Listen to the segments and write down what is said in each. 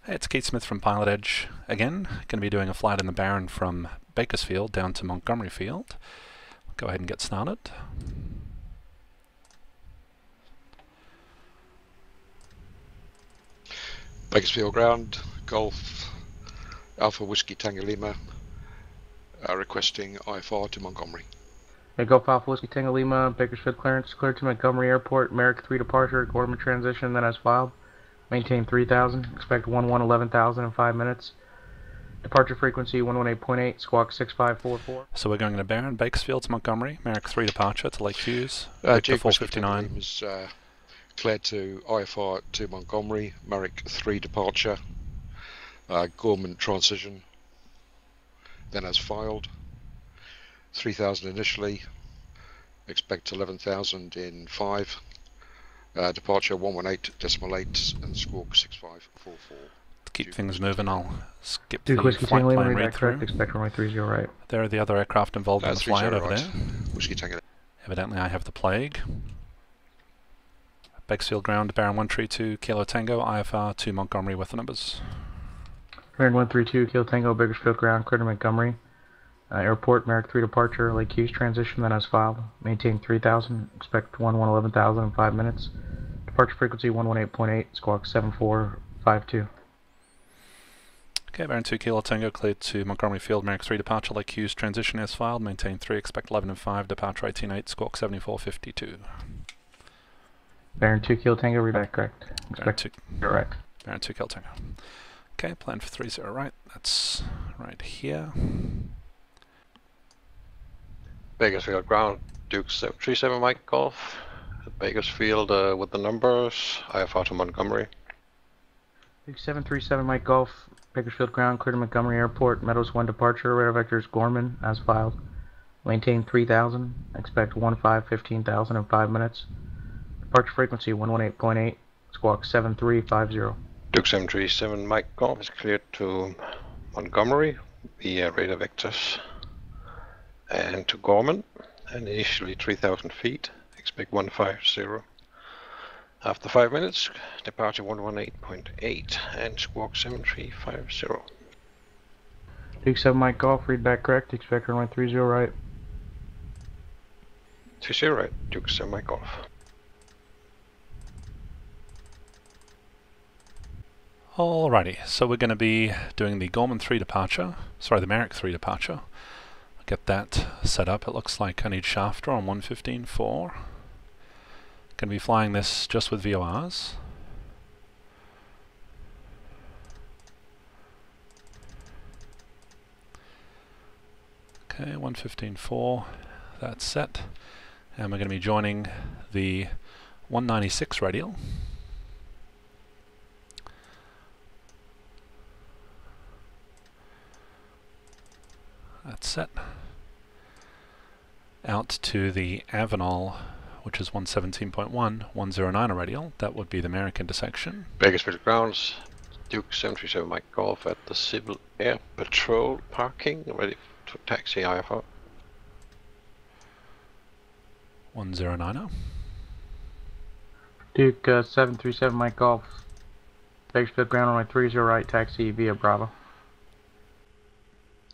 Hey, it's Keith Smith from PilotEdge again. Going to be doing a flight in the Baron from Bakersfield down to Montgomery Field. Go ahead and get started. Bakersfield ground, Golf, Alpha Whiskey Tango Lima, requesting IFR to Montgomery. Hey, Golf Alpha Whiskey Tango Lima, Bakersfield clearance, cleared to Montgomery Airport, Merrick 3 departure, Gorman transition, then as filed. Maintain 3000, expect 11,000 in 5 minutes. Departure frequency 118.8, squawk 6544. So we're going to Baron, Bakersfield to Montgomery, Merrick 3 departure to Lake Hughes, Victor 459. Is cleared to IFR to Montgomery, Merrick 3 departure, Gorman transition, then as filed. 3000 initially, expect 11,000 in 5. Departure 118.8 and squawk 6544. To keep things moving, I'll skip Duke the Whiskey flight Tango plan Lima, read through. expect runway 30 right. There are the other aircraft involved in the flyout over right. there. Whiskey Tango. Evidently I have the plague. Bakersfield ground, Baron 132, Kilo Tango, IFR to Montgomery with the numbers. Baron 132, Kilo Tango, Bakersfield ground, cleared to Montgomery. Airport, Merrick 3 departure, Lake Hughes transition, then as filed. Maintain 3000, expect 11,000 in 5 minutes. Departure frequency 118.8, squawk 7452. Okay, Baron 2 Kilo Tango cleared to Montgomery Field, Merrick 3 departure, Lake Hughes transition as filed, maintain 3, expect 11 and 5, departure 18.8, squawk 7452. Baron 2 Kilo Tango, read back correct. Expect 2 right. Baron 2 Kilo Tango. Okay, plan for 30 right, that's right here. Bakersfield ground, Duke 737 Mike Golf. Bakersfield with the numbers, IFR to Montgomery. Duke 737 Mike Golf, Bakersfield ground, cleared to Montgomery Airport, Meadows 1 departure, radar vectors Gorman, as filed. Maintain 3000, expect 15,000 in 5 minutes. Departure frequency 118.8, squawk 7350. Duke 737 Mike Golf is cleared to Montgomery via radar vectors and to Gorman, and initially 3,000 feet, expect 150. After 5 minutes, departure 118.8 and squawk 7350. Duke 7 Mike Golf, read back correct, expect runway 30 right. 30 right, Duke 7 Mike Golf. Alrighty, so we're going to be doing the Gorman 3 departure, sorry, the Merrick 3 departure. Get that set up. It looks like I need shafter on 115.4. Going to be flying this just with VORs. Okay, 115.4, that's set. And we're going to be joining the 196 radial. That's set. Out to the Avenal, which is 117.1, 109 radial. That would be the Merrick intersection. Bakersfield grounds, Duke 737 Mike Golf at the Civil Air Patrol parking, ready to taxi IFR. 109. Duke 737 Mike Golf, Bakersfield ground, runway 30 right, taxi via Bravo.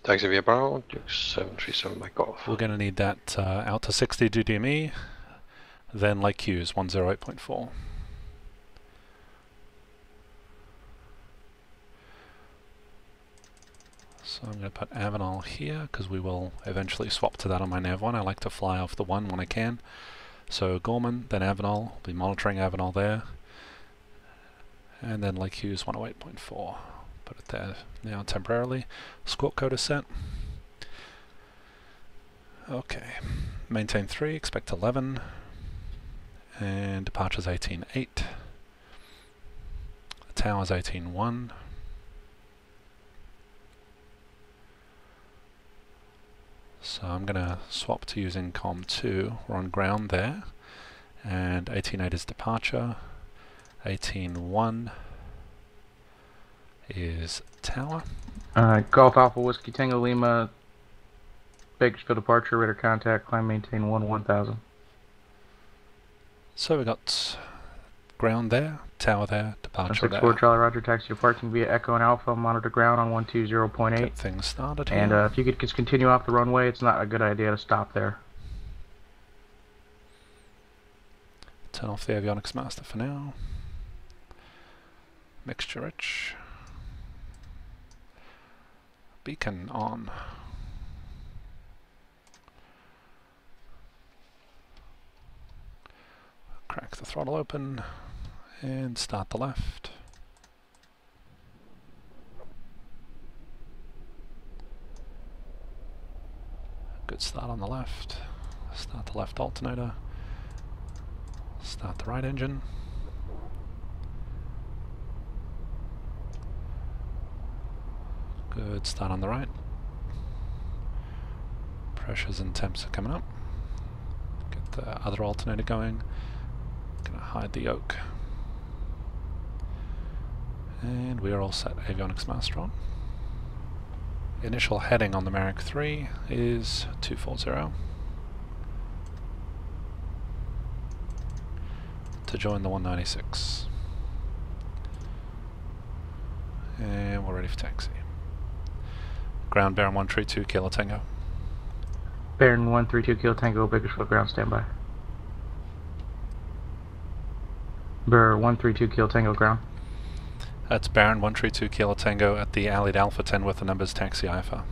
Taxi via Bravo, Duke 737 Mike Golf. We're going to need that out to 60 DDME, then Lake Hughes 108.4. So I'm going to put Avenal here because we will eventually swap to that on my nav one. I like to fly off the one when I can. So Gorman, then Avenal, be monitoring Avenal there, and then Lake Hughes 108.4. Put it there now temporarily. Squawk code is set. Okay. Maintain 3, expect 11. And departure's 18.8. The tower's 18.1. So I'm going to swap to using COM 2. We're on ground there. And 18.8 is departure. 18.1 is tower. Golf Alpha Whiskey Tango Lima, Bakersfield departure, radar contact, climb maintain 1,000. So we got ground there, tower there, departure there. 64 Charlie Roger, taxi to parking via Echo and Alpha, monitor ground on 120.8. Get things started here. And if you could just continue off the runway, it's not a good idea to stop there. Turn off the avionics master for now. Mixture rich. Beacon on. Crack the throttle open and start the left. Good start on the left. Start the left alternator. Start the right engine. Good start on the right. Pressures and temps are coming up. Get the other alternator going. Gonna hide the yoke. And we are all set. Avionics master on. Initial heading on the Merrick 3 is 240. To join the 196. And we're ready for taxi. Ground Baron 132 Kilo Tango. Baron 132 Kilo Tango, Bakersfield ground standby. Baron 132 Kilo Tango ground. That's Baron 132 Kilo Tango at the Allied Alpha 10 with the numbers taxi IFR.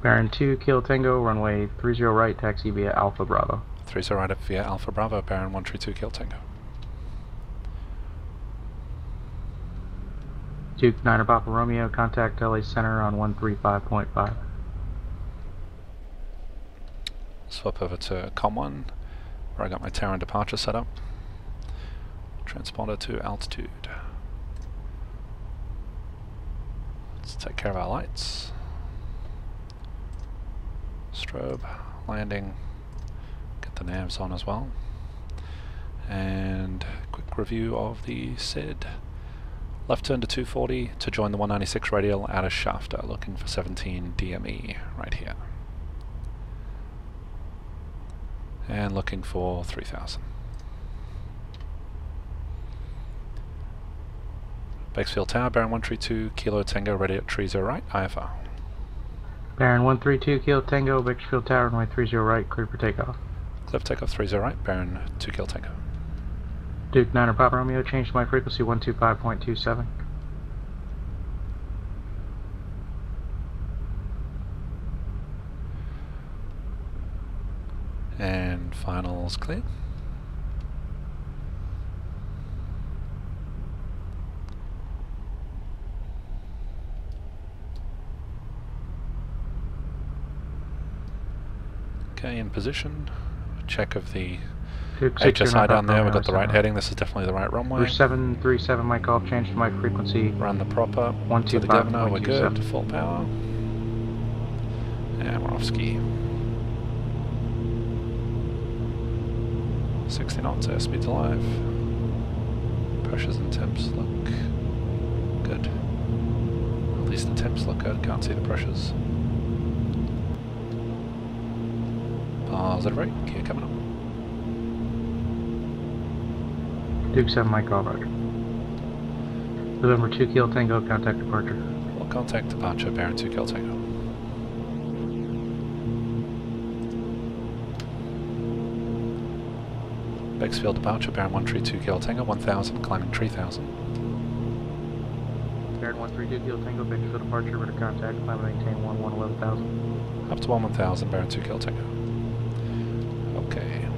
Baron 2 Kilo Tango, runway 30 right, taxi via Alpha Bravo. 30 right up via Alpha Bravo, Baron 132 Kilo Tango. Duke 9 Papa Romeo, contact LA Center on 135.5. Swap over to COM1, where I got my Terran departure set up. Transponder to altitude. Let's take care of our lights. Strobe, landing, get the navs on as well. And quick review of the SID. Left turn to 240 to join the 196 radial out of Shafter, looking for 17 DME right here. And looking for 3000. Bakersfield Tower, Baron 132 Kilo Tango, ready at 30 right, IFR. Baron 132 Kilo Tango, Bakersfield Tower, runway 30 right, clear for takeoff. Clear for takeoff 30 right, Baron 2 Kilo Tango. Duke 9 Papa Romeo, change to my frequency 125.27. And finals clear. Okay, in position. Check of the HSI down there, we've got the right heading, this is definitely the right runway. 737 Mike Golf, change to my frequency. Run the proper to the governor, we're good, full power. And we're off ski. 60 knots, airspeed's alive. Pressures and temps look good. At least the temps look good, can't see the pressures. Positive rate, gear coming up. Duke 7 Mike Golf, Roger. November 2 Kilo Tango, contact departure. Well, contact departure, Baron 2 Kilo Tango. Bakersfield departure, Baron 132 Kilo Tango, 1000, climbing 3000. Baron 132 Kilo Tango, Bakersfield departure, ready to contact, climb and maintain 11,000. Up to 1000, Baron 2 Kilo Tango. Okay,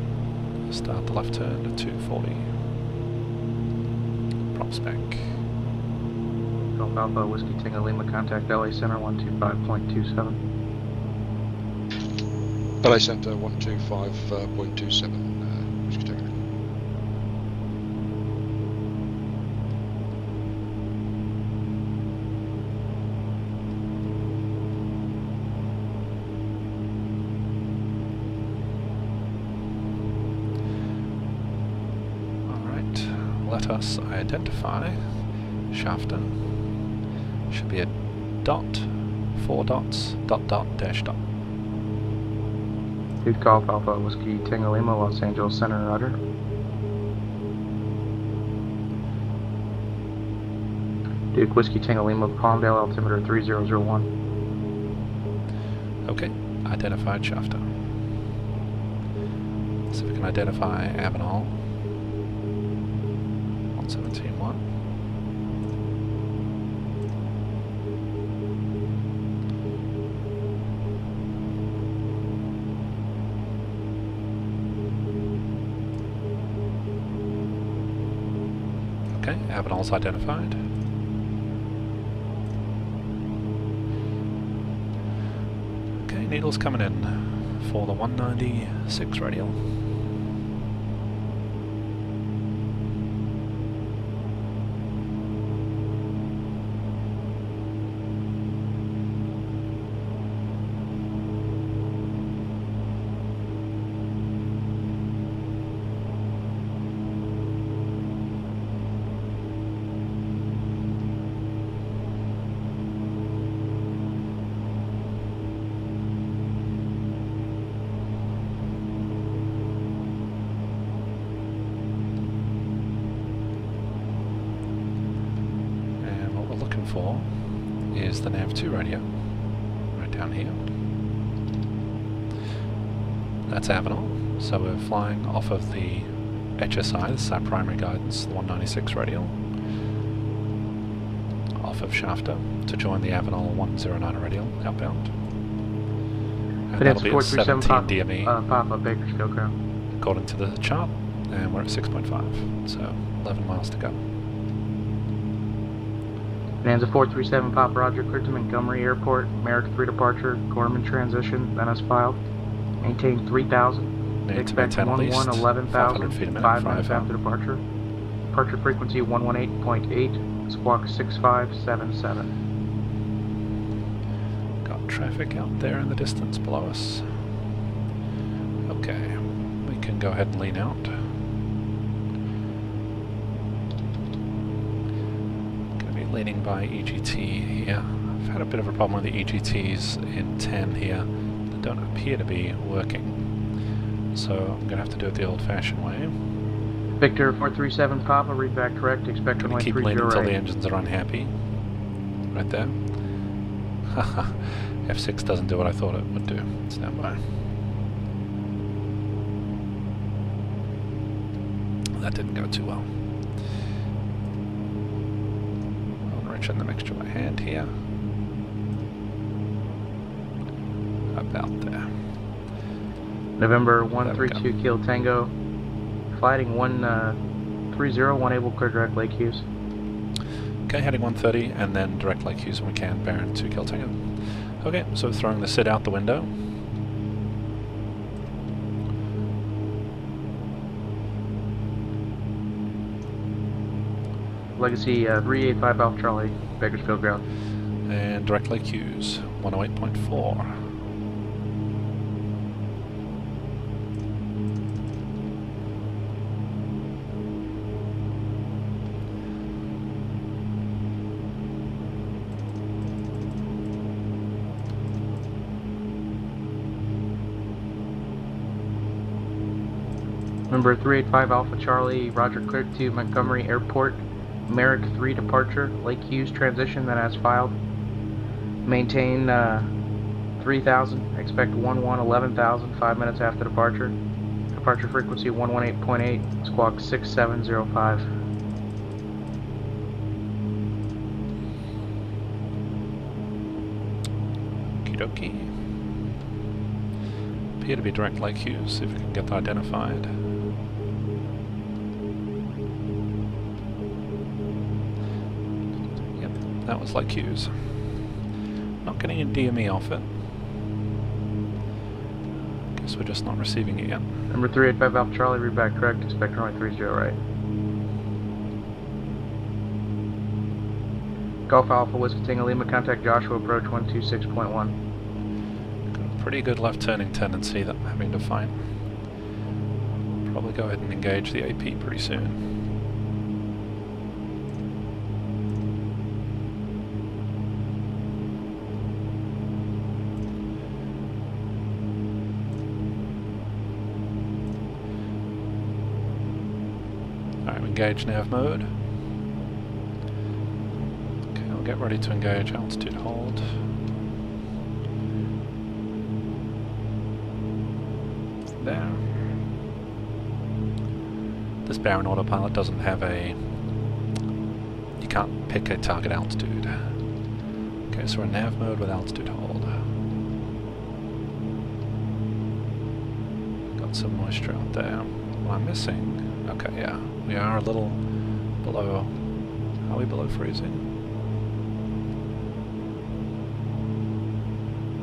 start the left turn to 240. Prop spec. Golf Alpha, Whiskey Tango Lima, contact LA Center 125.27. LA Center 125.27. Whiskey Tango. Let us identify Shafter. Should be a dot, 4 dots, dot dot, dash dot. Duke Golf Alpha, Whiskey Tango Lima, Los Angeles Center, Roger. Duke Whiskey Tango Lima, Palmdale, altimeter 3001. Okay, identified shafter. So we can identify Avenal 117.1. Okay, Avenal's identified. Okay, needle's coming in for the 196 radial. For is the nav2 radio right down here. That's Avenal, so we're flying off of the HSI, this is our primary guidance, the 196 radial, off of Shafter to join the Avenal 109 radial outbound. And that'll be at 17 DME Papa Bakersfield ground. according to the chart, and we're at 6.5, so 11 miles to go. Bonanza 437 Pop Roger, cleared to Montgomery Airport, Merrick 3 departure, Gorman transition, then as filed. Maintain 3,000. Expect 11,000, 5 minutes after departure. Departure frequency 118.8, squawk 6577. Got traffic out there in the distance below us. Okay, we can go ahead and lean out. Leaning by EGT here. I've had a bit of a problem with the EGTs in 10 here. They don't appear to be working. So I'm going to have to do it the old-fashioned way. Victor 437 Papa, read back correct, expect Going to keep leaning until the engines are unhappy. Right there. F6 doesn't do what I thought it would do. Stand by. That didn't go too well. In the mixture by hand here. About there. November 132 Kilo Tango. Flighting 130, able clear direct Lake Hughes. Okay, heading 130 and then direct Lake Hughes when we can, Baron 2 Kilo Tango. Okay, so throwing the SID out the window. Legacy 385 Alpha Charlie, Bakersfield ground. And direct Lake Hughes, 108.4. Number 385 Alpha Charlie, Roger, cleared to Montgomery Airport. Merrick 3 departure, Lake Hughes transition, then as filed. Maintain 3,000, expect 11,000, 5 minutes after departure. Departure frequency 118.8, squawk 6705. Okie dokie. Appear to be direct Lake Hughes, see if we can get that identified. That was Lake Hughes. Not getting a DME off it. Guess we're just not receiving it yet. Number 385 Alpha Charlie, read back correct, expect runway 30 right. Golf Alpha Whiskey Tango Lima, contact Joshua, approach 126.1. Got a pretty good left turning tendency that I'm having to fight. Probably go ahead and engage the AP pretty soon. Engage nav mode. we'll get ready to engage, altitude hold. There. This Baron autopilot doesn't have a... you can't pick a target altitude. Okay, so we're in nav mode with altitude hold. Got some moisture out there. What am I missing? Okay, yeah. We are a little below... are we below freezing?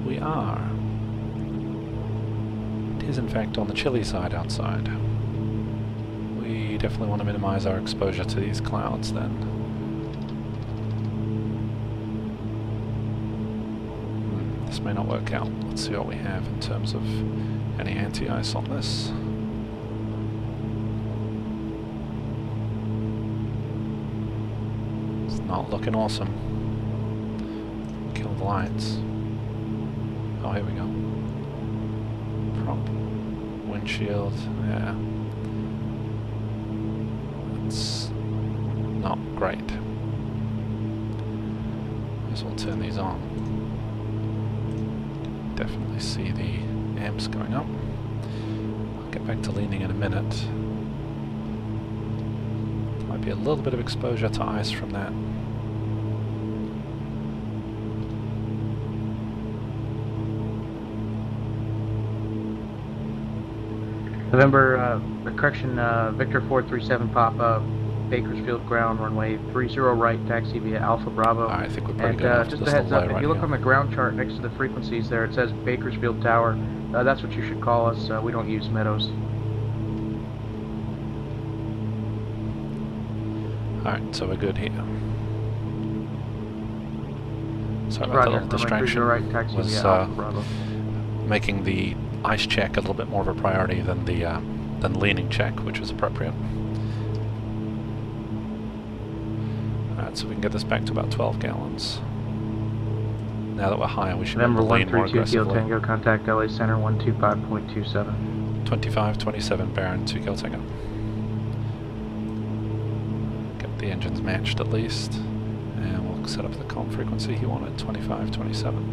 We are. It is in fact on the chilly side outside. We definitely want to minimize our exposure to these clouds then. This may not work out. Let's see what we have in terms of any anti-ice on this. It's not looking awesome. Kill the lights. Oh, here we go. Prop. Windshield. Yeah. It's not great. Guess we'll turn these on. Definitely see the amps going up. I'll get back to leaning in a minute. Might be a little bit of exposure to ice from that. November, correction, Victor 437 pop-up, Bakersfield ground, runway 30 right, taxi via Alpha Bravo. I think we're pretty And good after just a this heads little up, delay if right you look here. on the ground chart next to the frequencies there, it says Bakersfield Tower. That's what you should call us. We don't use Meadows. Alright, so we're good here. Sorry about Roger, the little runway 30 distraction. right, taxi Was via Alpha Bravo. making the ice check a little bit more of a priority than the leaning check, which was appropriate. Alright, so we can get this back to about 12 gallons. Now that we're higher, we should be able November to lean more 132 Kilo aggressively. Tango, contact LA Center 125.27. 25-27 Baron, 2 Kilo Tango. Get the engines matched at least. And we'll set up the comm frequency he wanted, 25-27.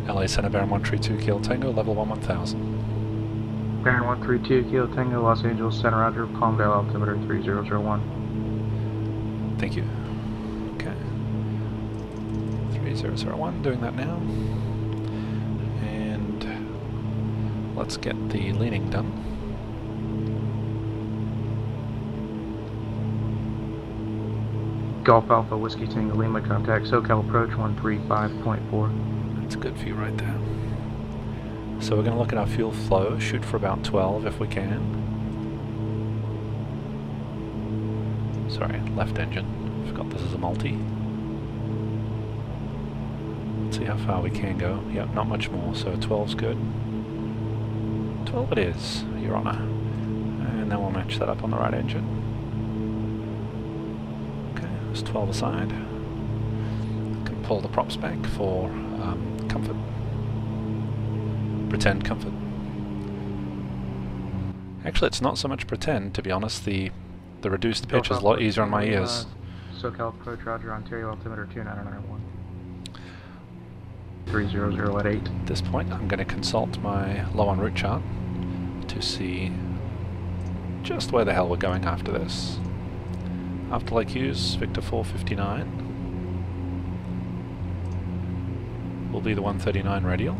LA Center Baron 132 Kilo Tango, level 1000. Baron 132 Kilo Tango, Los Angeles Center, Roger, Palmdale altimeter 3001. Thank you. Okay. 3001, doing that now. And let's get the leaning done. Golf Alpha Whiskey Tango Lima, contact SoCal approach 135.4. That's good for you right there. So we're going to look at our fuel flow, shoot for about 12 if we can. Sorry, left engine. Forgot this is a multi. Let's see how far we can go. Yep, not much more, so 12's good. 12 it is, Your Honour. And then we'll match that up on the right engine. Okay, there's 12 aside. Can pull the props back for comfort. Pretend comfort. Actually, it's not so much pretend, to be honest. The reduced pitch is a lot easier on my ears. SoCal approach, Roger, Ontario altimeter 2991. 300 at 8. At this point, I'm going to consult my low en route chart to see just where the hell we're going after this. After Lake Hughes, Victor 459 will be the 139 radial.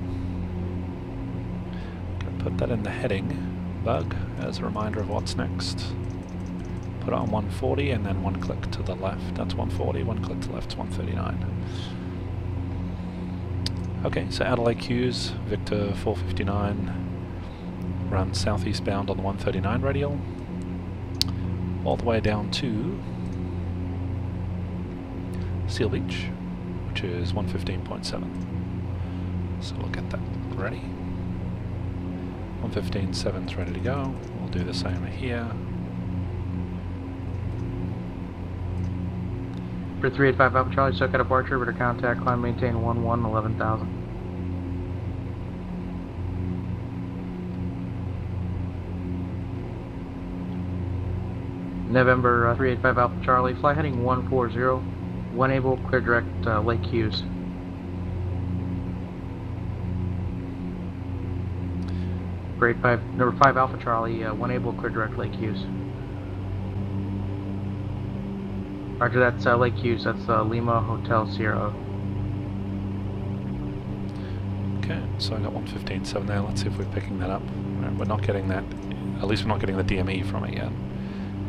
Going to put that in the heading bug as a reminder of what's next. Put it on 140 and then one click to the left. That's 140, one click to the left, 139. Okay, so out of Lake Hughes, Victor 459 runs southeast bound on the 139 radial, all the way down to Seal Beach, which is 115.7. So we'll get that ready. 115.7's ready to go. We'll do the same here. For 385 Alpha Charlie, SoCal departure, return contact, climb, maintain 11,000. November 385 Alpha Charlie, fly heading 140, when able, clear direct Lake Hughes. Grade 5, number 5 Alpha Charlie, when able, clear direct Lake Hughes. Roger, that's Lake Hughes, that's Lima Hotel Sierra. Okay, so I got 115.7 there. Let's see if we're picking that up. Right, we're not getting that, at least we're not getting the DME from it yet.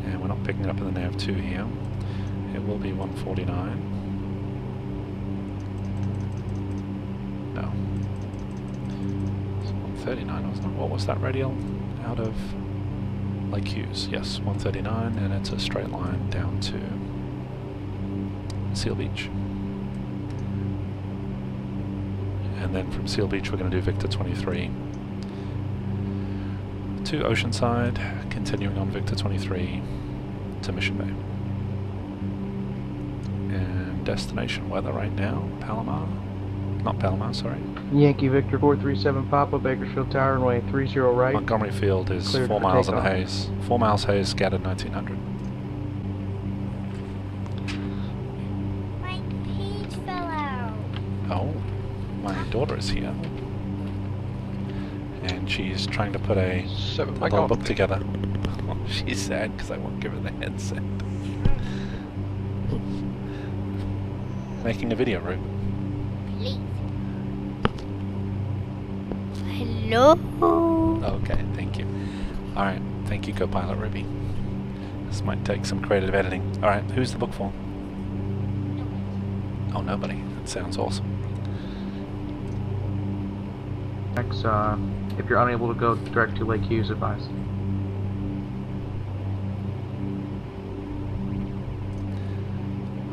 And we're not picking it up in the nav2 here. It will be 149. No. It's 139, wasn't it? What was that radial out of Lake Hughes? Yes, 139, and it's a straight line down to Seal Beach. And then from Seal Beach we're going to do Victor 23 to Oceanside, continuing on Victor 23 to Mission Bay. And destination weather right now, Palomar, not Palomar, sorry. Yankee Victor 437 Papa, Bakersfield Tower, runway 30 right. Montgomery Field is Cleared 4 for miles in takeoff. haze. 4 miles haze, scattered 1900. My page fell out. Oh, my daughter is here. And she's trying to put a 7 Mike little off. book together. She's sad because I won't give her the headset. Making a video, Rube. Please. Hello. Okay, thank you. Alright, thank you, co-pilot Ruby. This might take some creative editing. Alright, who's the book for? Oh, nobody. That sounds awesome. Next, if you're unable to go direct to Lake Hughes, advise.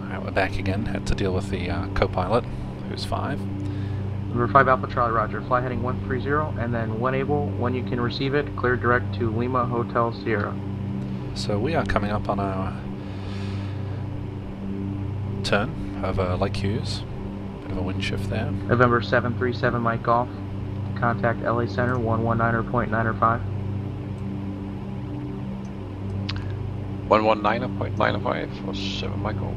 Alright, we're back again. Had to deal with the co-pilot, who's 5. Number 5 Alpha Charlie, roger. Fly heading 130, and then when able, when you can receive it, clear direct to Lima Hotel Sierra. So we are coming up on our turn over Lake Hughes. Bit of a wind shift there. November 737 Mike Golf. Contact LA Center 119.95. 119.95 or 7 Michael.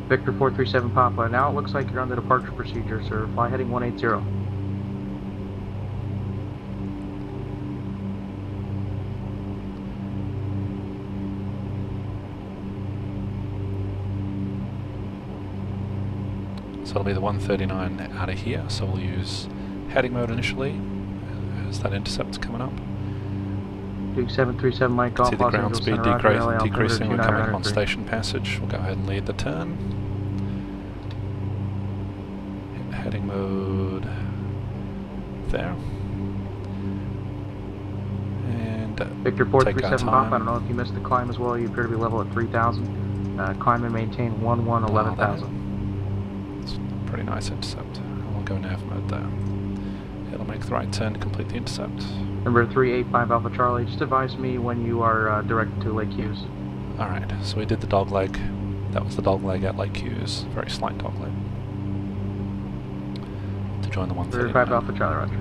Victor 437 Papa. Now it looks like you're on the departure procedure, sir. Fly heading 180. So it'll be the 139 out of here, so we'll use heading mode initially as that intercept's coming up. Duke 737 Mike Golf. See the Los ground Angeles speed Center, Roger, LA, decreasing, we're altimeter coming up on 2993. station passage. We'll go ahead and lead the turn. Hit heading mode there. And Victor take our 437 Papa. I don't time. know if you missed the climb as well. You appear to be level at 3,000. Climb and maintain 11,000. It's a pretty nice intercept. And we'll go nav mode there. It'll make the right turn to complete the intercept. Number 385 Alpha Charlie. Just advise me when you are direct to Lake Hughes. Alright, so we did the dog leg. That was the dog leg at Lake Hughes. Very slight dog leg. To join the 385 139. Alpha Charlie, roger.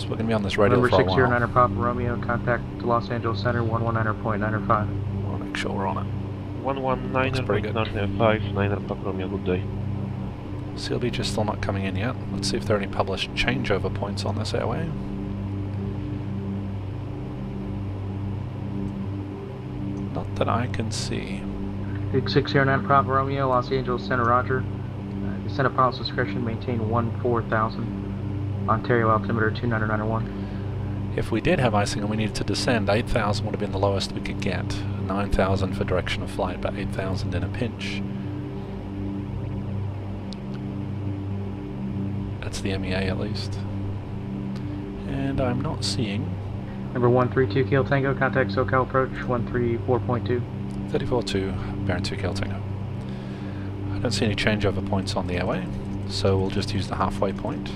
We're going to be on this radio Number for a while. 609 Papa Romeo. Contact Los Angeles Center 119.95. I want to make sure we're on it. 119.905, 9 Alpha Romeo, good day. Seal Beach is still not coming in yet. Let's see if there are any published changeover points on this airway. Not that I can see. Duke 609 Papa Romeo, Los Angeles Center, roger. Descent at pilot's discretion, maintain 14,000. Ontario altimeter 2991. If we did have icing and we needed to descend, 8,000 would have been the lowest we could get. 9,000 for direction of flight, but 8,000 in a pinch. That's the MEA at least. And I'm not seeing Number 132 Kilo Tango, contact SoCal approach 134.2. 34-2, Baron 2 Kilo Tango. I don't see any changeover points on the airway, so we'll just use the halfway point.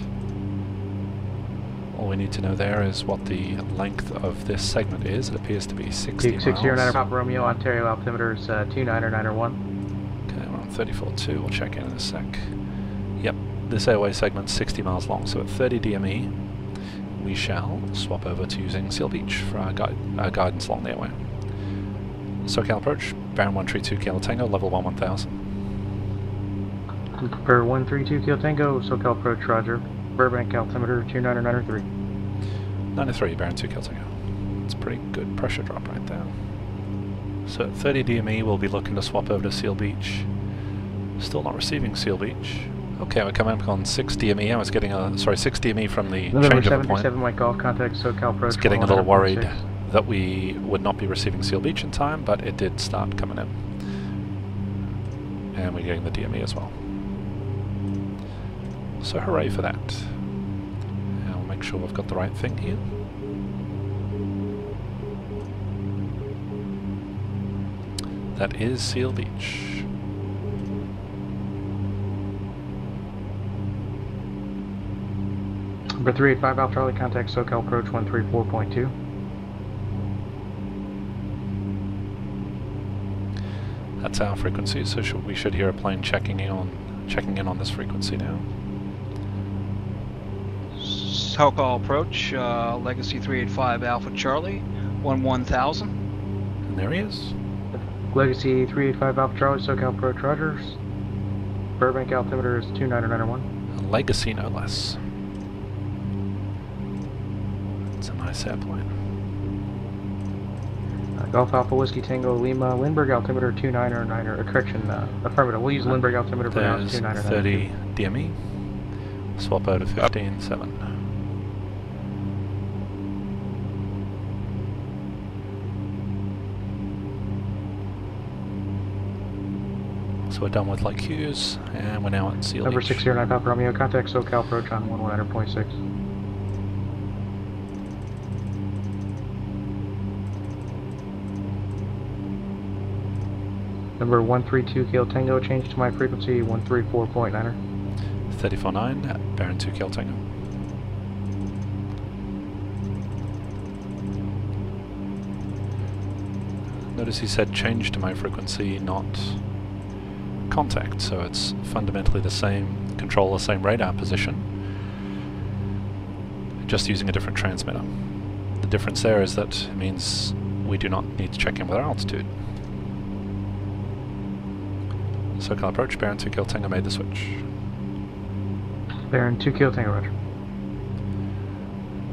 All we need to know there is what the length of this segment is. It appears to be 60 Duke 609 miles. Papa Romeo, Ontario altimeter is 2991. Okay, we're on 34.2. We'll check in a sec. Yep, this airway segment's 60 miles long, so at 30 DME, we shall swap over to using Seal Beach for our guidance along the airway. SoCal approach, Baron 132 Kilo Tango, level 1000. Per 132 Kilo Tango, SoCal approach, roger. Burbank altimeter 2993. 93, Baron 2 Kilo Tango. It's a pretty good pressure drop right there. So at 30 DME we'll be looking to swap over to Seal Beach. Still not receiving Seal Beach. Okay, we're coming up on 6 DME. I was getting a, 6 DME from the November change of a point. 737 Mike Golf, contact SoCal I approach. was getting a little worried 100.6. that we would not be receiving Seal Beach in time, but it did start coming in. And we're getting the DME as well. So hooray for that. And we'll make sure we've got the right thing here. That is Seal Beach. Number 385 Alpha Charlie, contact SoCal approach 134.2. That's our frequency, so we should hear a plane checking in on this frequency now. SoCal approach, Legacy 385 Alpha Charlie, 1000. And there he is. Legacy 385 Alpha Charlie, SoCal approach, rogers. Burbank altimeter is 2991. A Legacy no less. It's a nice airplane. Golf Alpha Whiskey Tango Lima, Lindbergh altimeter 2999, correction, affirmative. We'll use Lindbergh altimeter for now, it's There's 2999. 30 DME. Swap over to 15.7. So we're done with Lake Hughes, and we're now at Seal Number Beach. 609 Alpha Romeo, contact SoCal approach on 100.6. Number 132 Kilo Tango, change to my frequency 134.9er. 34.9, Baron 2 Kilo Tango. Notice he said change to my frequency, not contact, so it's fundamentally the same control, the same radar position, just using a different transmitter. The difference there is that it means we do not need to check in with our altitude. SoCal approach, Baron 2 Kilo Tango made the switch. Baron 2 Kilo Tango, roger.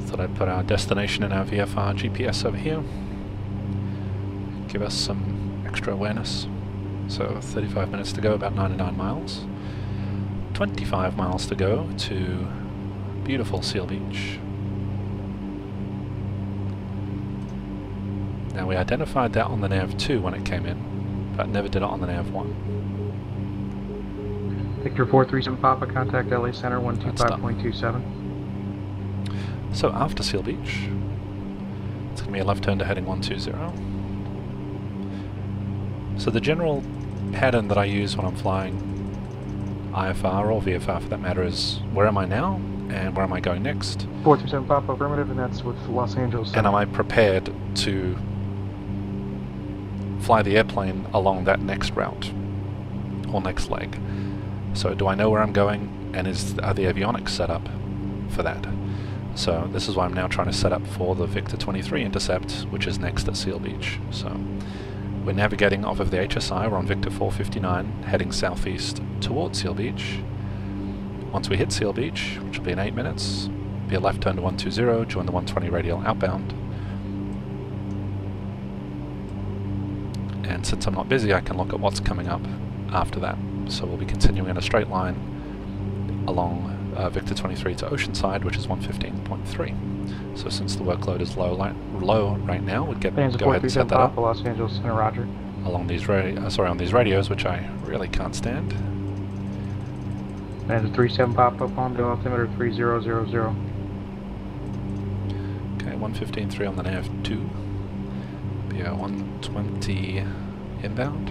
Thought I'd put our destination in our VFR GPS over here. Give us some extra awareness. So 35 minutes to go, about 99 miles. 25 miles to go to beautiful Seal Beach. Now we identified that on the nav2 when it came in, but never did it on the nav1. Victor 437 Papa, contact LA Center 125.27. So after Seal Beach, it's going to be a left turn to heading 120. So the general pattern that I use when I'm flying IFR or VFR for that matter is where am I now and where am I going next? 437 Papa, affirmative, and that's with Los Angeles Center. And am I prepared to fly the airplane along that next route or next leg? So do I know where I'm going, and are the avionics set up for that? So this is why I'm now trying to set up for the Victor 23 intercept, which is next at Seal Beach. So we're navigating off of the HSI, we're on Victor 459, heading southeast towards Seal Beach. Once we hit Seal Beach, which will be in 8 minutes, be a left turn to 120, join the 120 radial outbound. And since I'm not busy, I can look at what's coming up after that. So we'll be continuing in a straight line along Victor 23 to Oceanside, which is 115.3. So since the workload is low right now, we'd go ahead and set that up Los Angeles Center, roger. along these on these radios, which I really can't stand. And 37 Papa, Palmdale altimeter 3000. Okay, 115.3 on the nav2. Be a 120 inbound.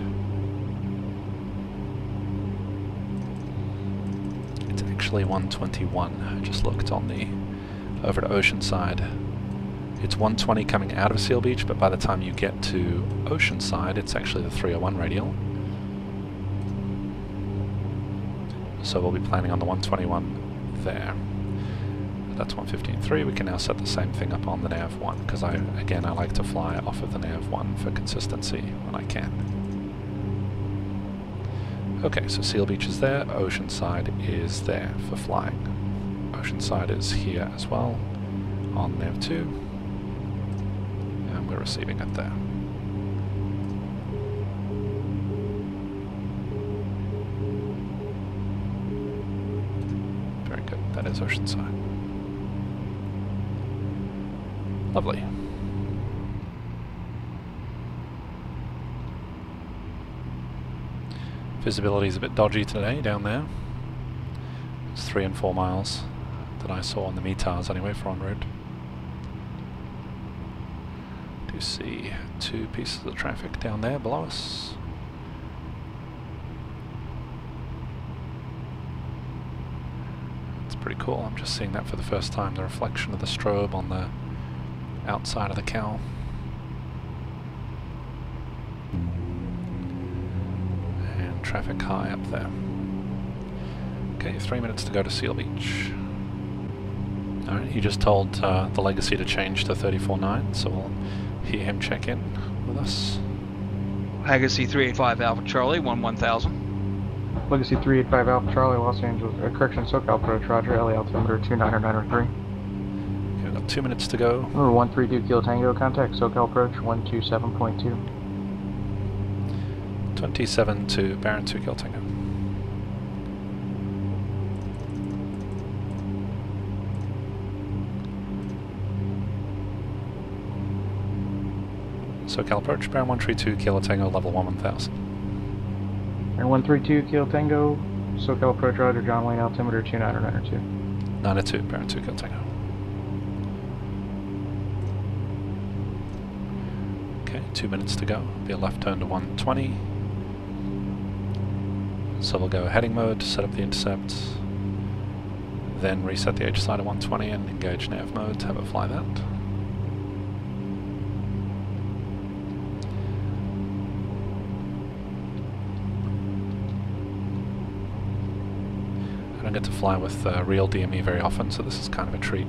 It's actually 121. I just looked on the over to Oceanside. It's 120 coming out of Seal Beach, but by the time you get to Oceanside, it's actually the 301 radial. So we'll be planning on the 121 there. that's 115.3. We can now set the same thing up on the nav1 because I like to fly off of the nav1 for consistency when I can. Okay, so Seal Beach is there, Oceanside is there for flying. Oceanside is here as well on nav2, and we're receiving it there. Very good, that is Oceanside. Lovely. Visibility is a bit dodgy today down there. It's 3 and 4 miles that I saw on the METARs anyway for en route. Do see 2 pieces of traffic down there below us. It's pretty cool. I'm just seeing that for the first time, the reflection of the strobe on the outside of the cowl. And traffic high up there. Okay, 3 minutes to go to Seal Beach. Alright, he just told the Legacy to change to 34.9, so we'll hear him check in with us. Legacy 385 Alpha Charlie, 1000. Legacy 385 Alpha Charlie, Los Angeles, correction, SoCal Approach, Roger, LA altimeter 29903. Okay, we've got 2 minutes to go. Number 132 Kilo Tango, contact SoCal Approach 127.2. 27 to Baron 2 Kilo Tango. SoCal Approach, Baron 132 Kilo Tango, level 1 1000. And 132 Kilo Tango, SoCal Approach, Roger, John Wayne, altimeter 29902. 902, Baron 2 Kilo Tango. Okay, 2 minutes to go. Be a left turn to 120. So we'll go heading mode, set up the intercept, then reset the H side of 120 and engage nav mode to have it fly that. I don't get to fly with real DME very often, so this is kind of a treat.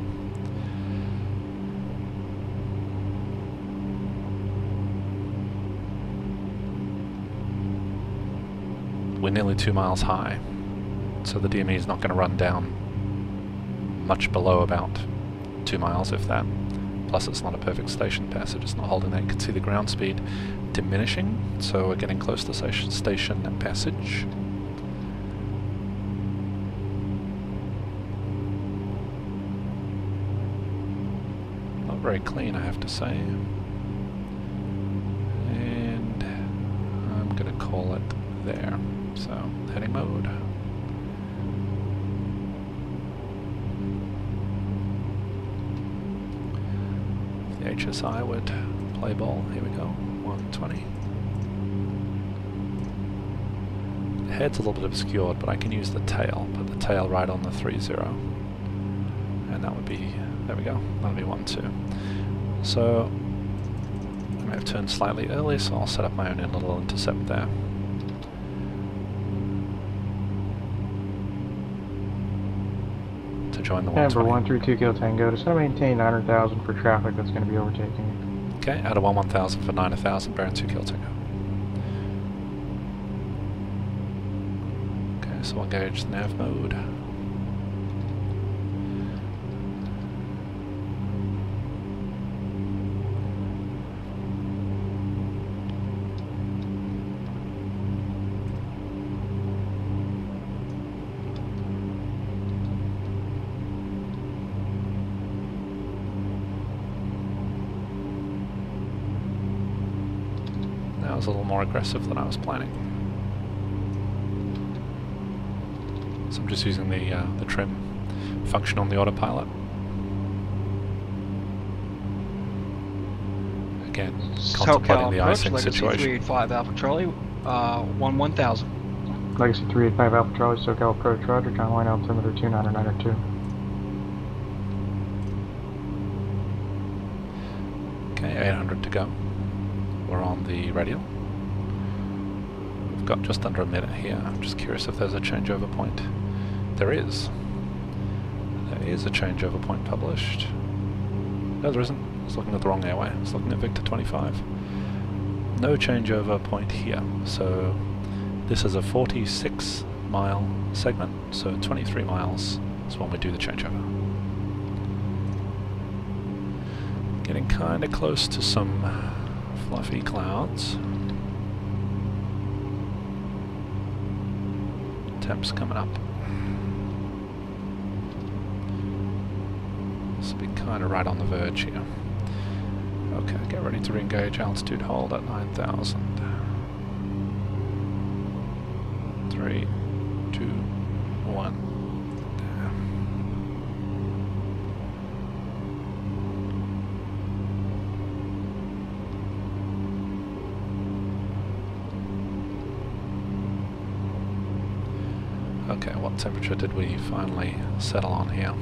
We're nearly 2 miles high, so the DME is not going to run down much below about 2 miles, if that. Plus it's not a perfect station passage, it's not holding that. You can see the ground speed diminishing, so we're getting close to station and passage. Not very clean, I have to say. And I'm going to call it there. So, heading mode. The HSI would play ball. Here we go. 120. The head's a little bit obscured, but I can use the tail. Put the tail right on the 30. And that would be, there we go. That'll be 1-2. So, I may have turned slightly early, so I'll set up my own little intercept there. Join the 120. Number 132 Kilo Tango, just maintain 900,000 for traffic that's going to be overtaking you. Okay, add a 1000 for 9,000, Baron 2 Kilo Tango. Okay, so we'll engage the nav mode. That was a little more aggressive than I was planning. So I'm just using the trim function on the autopilot. Again, contemplating the icing situation. 385 Alpha Charlie, 1000. Legacy 385 Alpha Charlie, SoCal Approach, Roger, John Wayne, altimeter 29902. Okay, 800 to go. We're on the radial. We've got just under a minute here. I'm just curious if there's a changeover point. There is. There is a changeover point published. No, there isn't. I was looking at the wrong airway. I was looking at Victor 25. No changeover point here. So this is a 46-mile segment, so 23 miles is when we do the changeover. Getting kind of close to some fluffy clouds. Temps coming up. This will be kind of right on the verge here. Okay, get ready to re-engage, altitude hold at 9,000. 3, 2, 1. Okay, what temperature did we finally settle on here?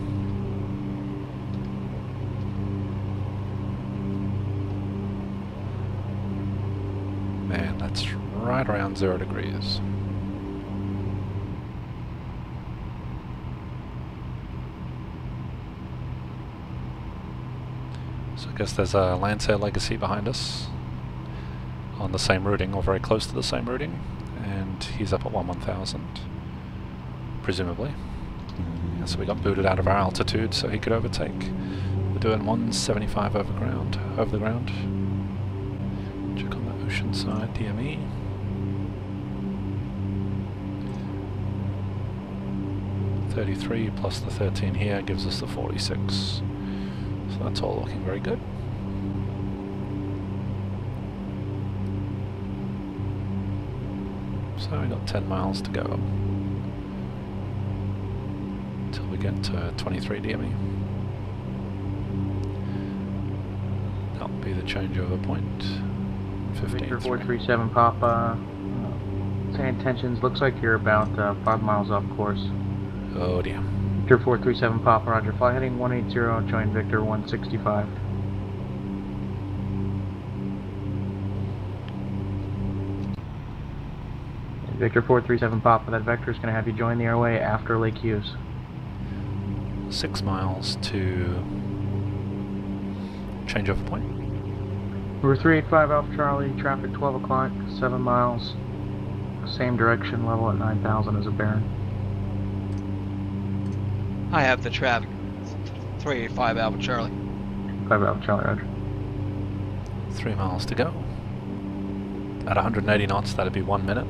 Man, that's right around 0 degrees. So I guess there's a Lancer Legacy behind us on the same routing, or very close to the same routing, and he's up at 1000. Presumably. So we got booted out of our altitude so he could overtake. We're doing 175 over the ground. Check on the ocean side, DME. $33 plus the 13 here gives us the 46. So that's all looking very good. So we got 10 miles to go until we get to 23 DME. That'll be the changeover point. 15. Victor 437 Papa. Say intentions. Looks like you're about 5 miles off course. Oh dear. Victor 437 Papa, Roger. Fly heading 180. Join Victor 165. Victor 437 Papa, that vector is going to have you join the airway after Lake Hughes. 6 miles to changeover point. We're 385 Alpha Charlie, traffic 12 o'clock, 7 miles, same direction, level at 9,000 as a Baron. I have the traffic. 385 Alpha Charlie. 5 Alpha Charlie, Roger. 3 miles to go. At 180 knots, that'd be 1 minute.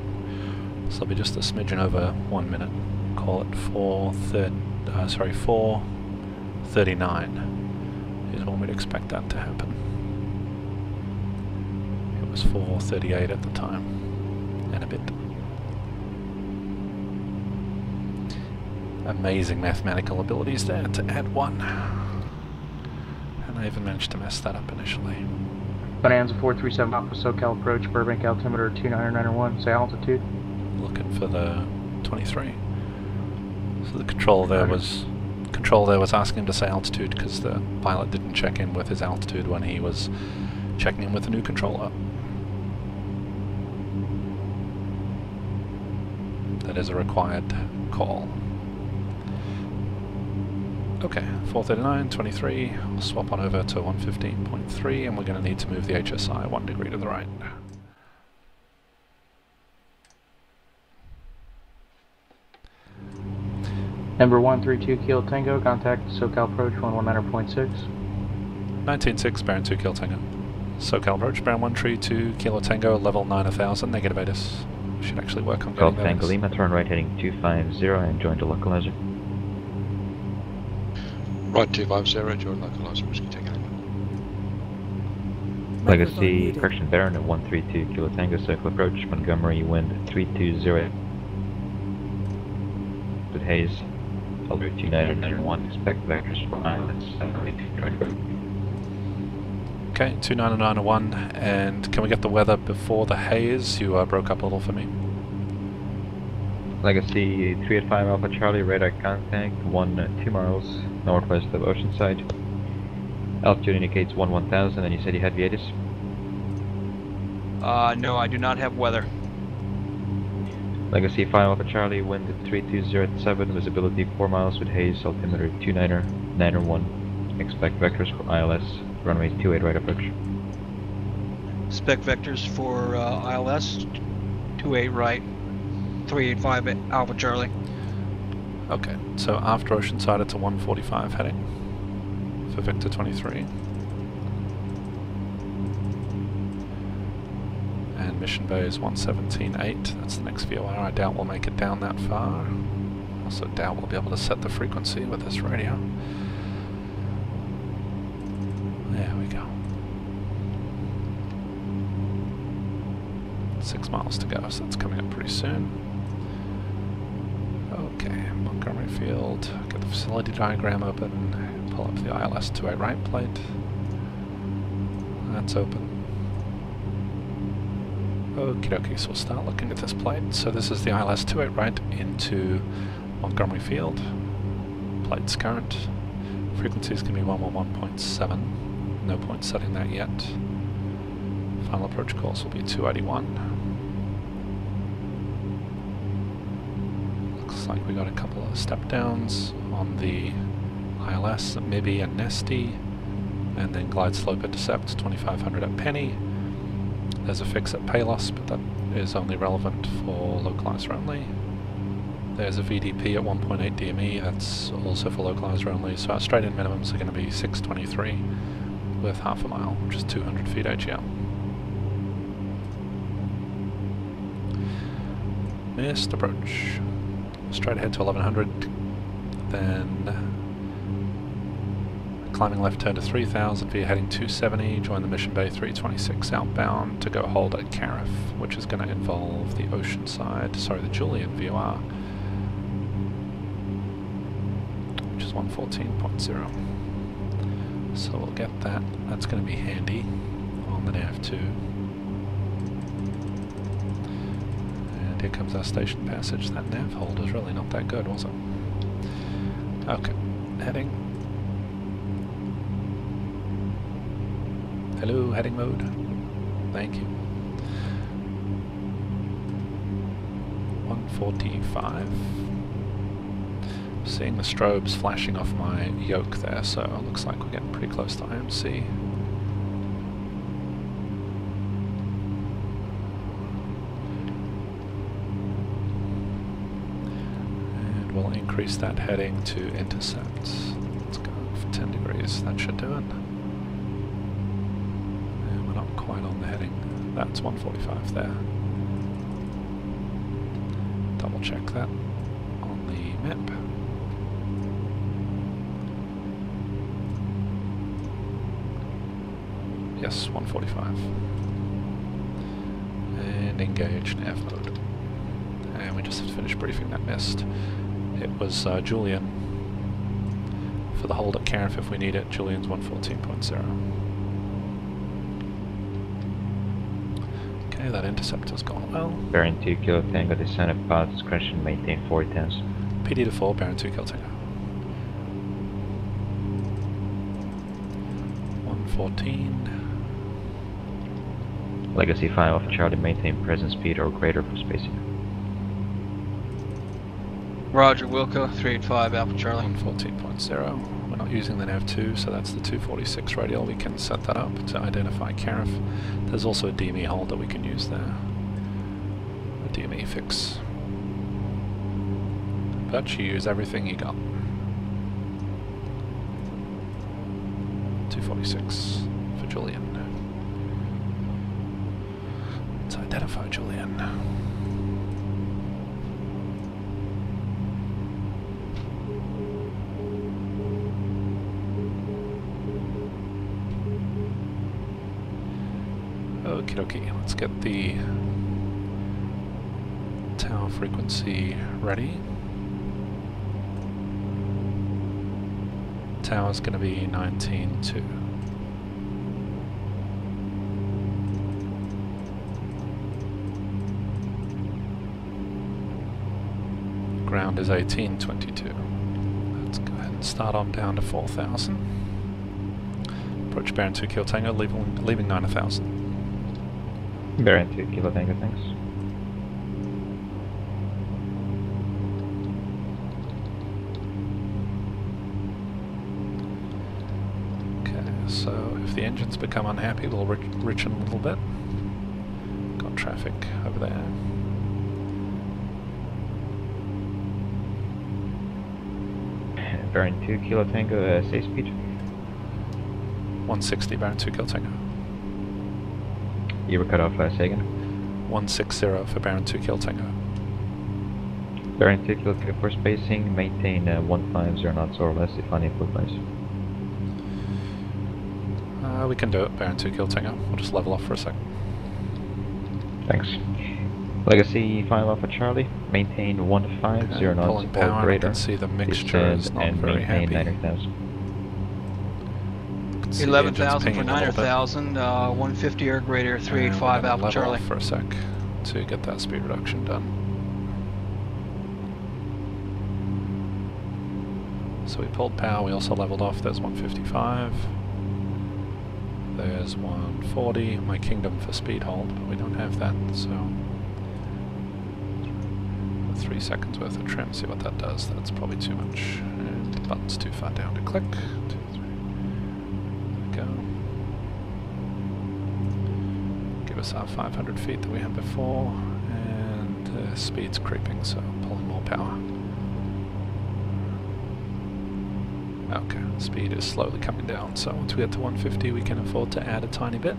So it'll be just a smidgen over 1 minute. Call it 4:39 is when we'd expect that to happen. It was 4:38 at the time, and a bit. Amazing mathematical abilities there to add 1. And I even managed to mess that up initially. Bonanza 437 Alpha SoCal approach, Burbank altimeter 29901, say altitude. Looking for the 23. So the control there was asking him to say altitude because the pilot didn't check in with his altitude when he was checking in with the new controller. That is a required call. Okay, 439, 23, we'll swap on over to 115.3 and we're going to need to move the HSI 1 degree to the right. Number 132 Kilo Tango, contact SoCal approach 119.6. 19.6, Baron 2 Kilo Tango. SoCal approach, Baron 132 Kilo Tango, level 9,000, negative ATIS. Should actually work on getting Golf Tango Lima, turn right heading 250 and join the localizer. Right 250, join localizer, whiskey taking over. Legacy, correction, Baron at 132 Kilo Tango, circle approach, Montgomery, wind 320. With haze, altitude 2991, expect vectors for 9, that's 7. Okay, 29901, and can we get the weather before the haze? You broke up a little for me. Legacy 385 Alpha Charlie, radar contact, 2 miles northwest of Oceanside. Altitude indicates 1000, and you said you had VATIS? No, I do not have weather. Legacy 5 Alpha Charlie, wind at 320 at 7, visibility 4 miles with haze, altimeter 291. Expect vectors for ILS, runway 28 right approach. Spec vectors for ILS 28 right, 385 Alpha Charlie. Okay, so after Oceanside it's a 145 heading for Victor 23. And Mission Bay is 117.8, that's the next VOR. I doubt we'll make it down that far. Also doubt we'll be able to set the frequency with this radio. There we go. 6 miles to go, so that's coming up pretty soon. Okay, Montgomery Field, get the facility diagram open, pull up the ILS 28 right plate. That's open. Okie dokie, so we'll start looking at this plate. So this is the ILS 28 right into Montgomery Field. Plate's current. Frequency is going to be 111.7. No point setting that yet. Final approach course will be 281. Looks like we got a couple of step downs on the ILS, maybe a Nesty, and then glide slope intercept 2500 at Penny. There's a fix at Palos, but that is only relevant for localizer only. There's a VDP at 1.8 DME, that's also for localizer only, so our straight-in minimums are going to be 623 with half a mile, which is 200 feet AGL. Missed approach. Straight ahead to 1100, then climbing left turn to 3000 via heading 270, join the Mission Bay 326 outbound to go hold at Cariff, which is going to involve the the Julian VOR, which is 114.0. So we'll get that. That's going to be handy on the nav2. And here comes our station passage. That nav hold is really not that good, was it? Okay, heading. Hello, heading mode. Thank you. 145. Seeing the strobes flashing off my yoke there, so it looks like we're getting pretty close to IMC. And we'll increase that heading to intercept. Let's go for 10 degrees, that should do it. Quite on the heading. That's 145 there. Double check that on the map. Yes, 145. And engage nav mode. And we just finished briefing that missed. It was Julian for the hold at Cariff if we need it. Julian's 114.0. That interceptor's gone well. Baron 2 Kilo Tango, descend at path discretion, maintain 4000. PD to 4, Baron 2 Kilo Tango. 114. Legacy 5 Alpha Charlie, maintain present speed or greater for spacing. Roger, Wilco 385 Alpha Charlie. 114.0. We're not using the nav2, so that's the 246 radial. We can set that up to identify Cariff. There's also a DME hold that we can use there. A DME fix. But you use everything you got. 246 for Julian. Let's identify Julian. Okie dokie, let's get the tower frequency ready. Tower's going to be 19.2. Ground is 18.22. Let's go ahead and start on down to 4,000. Approach Baron 2 Kilo Tango, leaving 9,000. Baron 2 Kilo Tango, thanks. So if the engines become unhappy, we'll richen a little bit. Got traffic over there. Baron 2 Kilo Tango, safe speed. 160 Baron 2 Kilo Tango. You were cut off, say again. 160 for Baron 2 Kilo Tango. Baron 2 Kilo Tango for spacing, maintain 150 knots or less if unable place. We can do it, Baron 2 Kilo Tango. We'll just level off for a sec. Thanks. Legacy 5 Alpha Charlie, maintain 150 knots pulling power, or and I greater. can see the mixture is not and very maintain happy. 90,000. 11,000 for 9,000, 150 or greater, 385 Alpha Charlie. For a sec to get that speed reduction done. So we pulled power, we also leveled off. There's 155. There's 140. My kingdom for speed hold, but we don't have that, so 3 seconds worth of trim. See what that does. That's probably too much. And the button's too far down to click. 2, 3. There we go. Give us our 500 feet that we had before, and speed's creeping, so pulling more power. Okay, speed is slowly coming down, so once we get to 150 we can afford to add a tiny bit.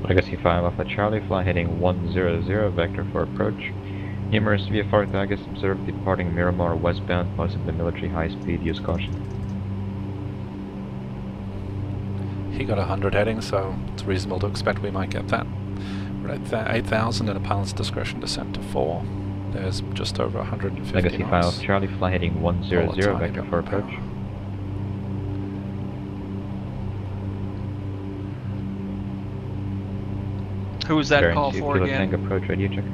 Legacy 5 Alpha Charlie, fly heading 100, vector for approach. Numerous VFR targets observed departing Miramar westbound, possibly military high speed, use caution. He got 100 heading, so it's reasonable to expect we might get that. We're at 8,000 and a pilot's discretion descent to 4. There's just over 150 Legacy 5 knots. Alpha Charlie, fly heading 100, vector for approach. Who was that Baron call 2 for Kilo again? Tango approach, radio check.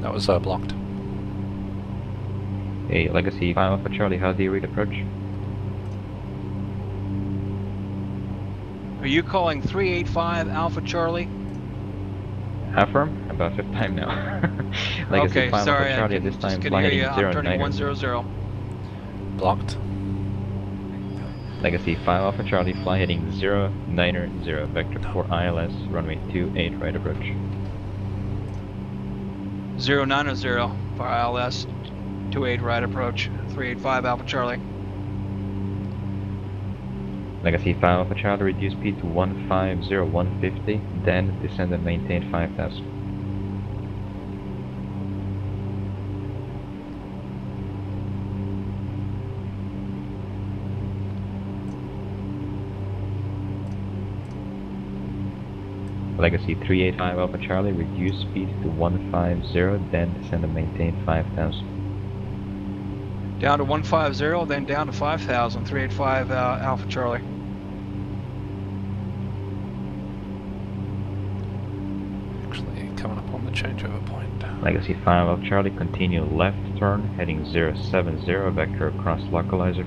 That was blocked. Hey, Legacy 5 Alpha Charlie, how do you read approach? Are you calling 385 Alpha Charlie? Affirm, about 5th time now. Legacy Okay, 5 sorry, Alpha I Charlie at can, this just time, couldn't fly hear heading you. I'm 0, turning 9. 100. Blocked. Legacy 5 Alpha Charlie, fly heading 090, vector for ILS, runway 28, right approach. 090 for ILS, 28 right approach, 385 Alpha Charlie. Legacy 5 Alpha Charlie, reduce speed to 150, 150, then descend and maintain 5,000. Legacy 385 Alpha Charlie, reduce speed to 150, then descend and maintain 5,000. Down to 150, then down to 5,000, 385 Alpha Charlie. Actually coming up on the changeover point. Legacy 5 Alpha Charlie, continue left turn, heading 070, vector across localizer.